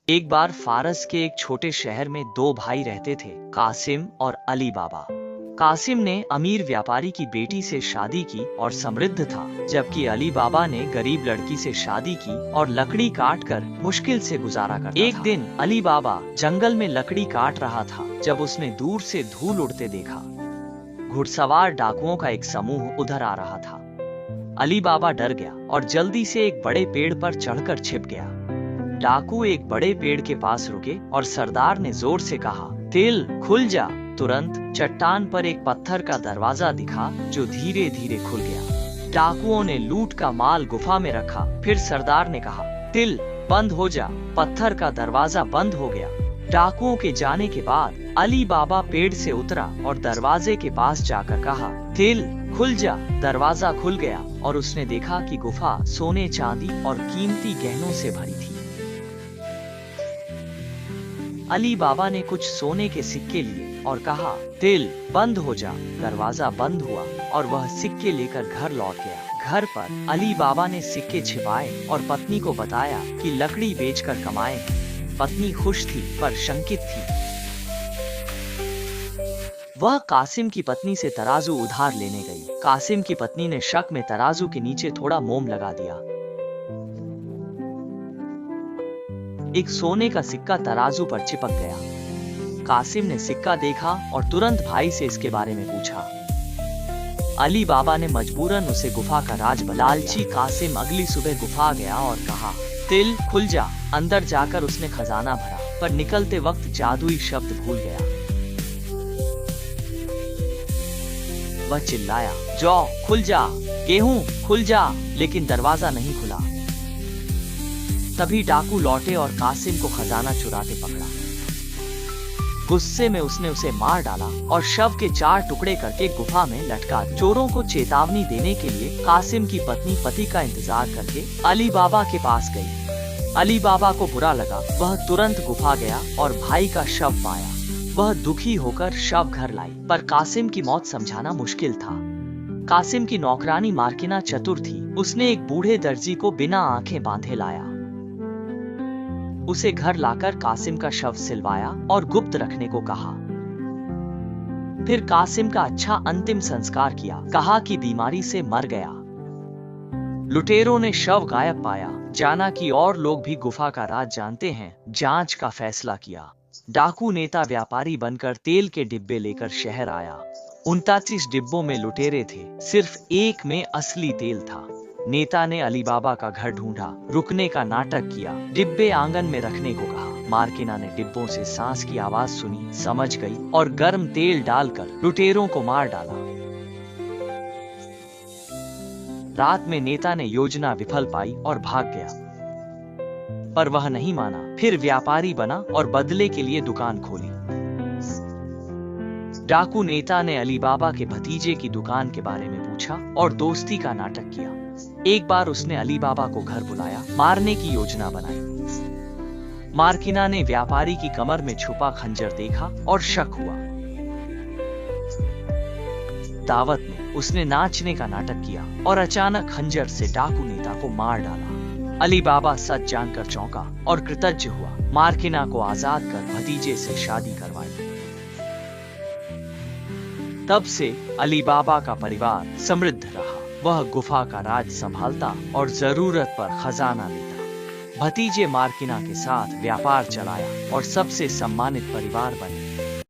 एक बार फारस के एक छोटे शहर में दो भाई रहते थे, कासिम और अली बाबा। कासिम ने अमीर व्यापारी की बेटी से शादी की और समृद्ध था, जबकि अली बाबा ने गरीब लड़की से शादी की और लकड़ी काट कर मुश्किल से गुजारा करता था। एक दिन अली बाबा जंगल में लकड़ी काट रहा था जब उसने दूर से धूल उड़ते देखा। घुड़सवार डाकुओं का एक समूह उधर आ रहा था। अली बाबा डर गया और जल्दी से एक बड़े पेड़ पर चढ़कर छिप गया। डाकू एक बड़े पेड़ के पास रुके और सरदार ने जोर से कहा, तिल खुल जा। तुरंत चट्टान पर एक पत्थर का दरवाजा दिखा जो धीरे धीरे खुल गया। डाकुओं ने लूट का माल गुफा में रखा। फिर सरदार ने कहा, तिल बंद हो जा। पत्थर का दरवाजा बंद हो गया। डाकुओं के जाने के बाद अली बाबा पेड़ से उतरा और दरवाजे के पास जाकर कहा, तिल खुल जा। दरवाजा खुल गया और उसने देखा कि गुफा सोने चांदी और कीमती गहनों से भरी थी। अली बाबा ने कुछ सोने के सिक्के लिए और कहा, तिल बंद हो जा। दरवाजा बंद हुआ और वह सिक्के लेकर घर लौट गया। घर पर अली बाबा ने सिक्के छिपाए और पत्नी को बताया कि लकड़ी बेचकर कमाए हैं। पत्नी खुश थी पर शंकित थी। वह कासिम की पत्नी से तराजू उधार लेने गई। कासिम की पत्नी ने शक में तराजू के नीचे थोड़ा मोम लगा दिया। एक सोने का सिक्का तराजू पर चिपक गया। कासिम ने सिक्का देखा और तुरंत भाई से इसके बारे में पूछा। अली बाबा ने मजबूरन उसे गुफा का राज बता दिया। लालची कासिम अगली सुबह गुफा गया और कहा, तिल खुल जा। अंदर जाकर उसने खजाना भरा, पर निकलते वक्त जादुई शब्द भूल गया। वह चिल्लाया, जौ खुल जा, गेहूं खुल जा, लेकिन दरवाजा नहीं खुला। तभी डाकू लौटे और कासिम को खजाना चुराते पकड़ा। गुस्से में उसने उसे मार डाला और शव के 4 टुकड़े करके गुफा में लटका दिया। चोरों को चेतावनी देने के लिए कासिम की पत्नी पति का इंतजार करके अली बाबा के पास गई। अली बाबा को बुरा लगा। वह तुरंत गुफा गया और भाई का शव पाया। वह दुखी होकर शव घर लाई, पर कासिम की मौत समझाना मुश्किल था। कासिम की नौकरानी मार्किना चतुर थी। उसने एक बूढ़े दर्जी को बिना आंखें बांधे लाया। उसे घर लाकर कासिम का शव सिलवाया और गुप्त रखने को कहा। फिर कासिम का अच्छा अंतिम संस्कार किया। कहा कि बीमारी से मर गया। लुटेरों ने शव गायब पाया। जाना कि और लोग भी गुफा का राज जानते हैं। जांच का फैसला किया। डाकू नेता व्यापारी बनकर तेल के डिब्बे लेकर शहर आया। 39 डिब्बों में लुटेरे थे, सिर्फ एक में असली तेल था। नेता ने अली बाबा का घर ढूंढा, रुकने का नाटक किया, डिब्बे आंगन में रखने को कहा। मार्किना ने डिब्बों से सांस की आवाज सुनी, समझ गई और गर्म तेल डालकर लुटेरों को मार डाला। रात में नेता ने योजना विफल पाई और भाग गया, पर वह नहीं माना। फिर व्यापारी बना और बदले के लिए दुकान खोली। डाकू नेता ने अली बाबा के भतीजे की दुकान के बारे में पूछा और दोस्ती का नाटक किया। एक बार उसने अली बाबा को घर बुलाया, मारने की योजना बनाई। मार्किना ने व्यापारी की कमर में छुपा खंजर देखा और शक हुआ। दावत में उसने नाचने का नाटक किया और अचानक खंजर से डाकू नेता को मार डाला। अली बाबा सच जानकर चौंका और कृतज्ञ हुआ। मार्किना को आजाद कर भतीजे से शादी करवाई। तब से अली बाबा का परिवार समृद्ध रहा। वह गुफा का राज संभालता और जरूरत पर खजाना लेता। भतीजे मार्किना के साथ व्यापार चलाया और सबसे सम्मानित परिवार बने।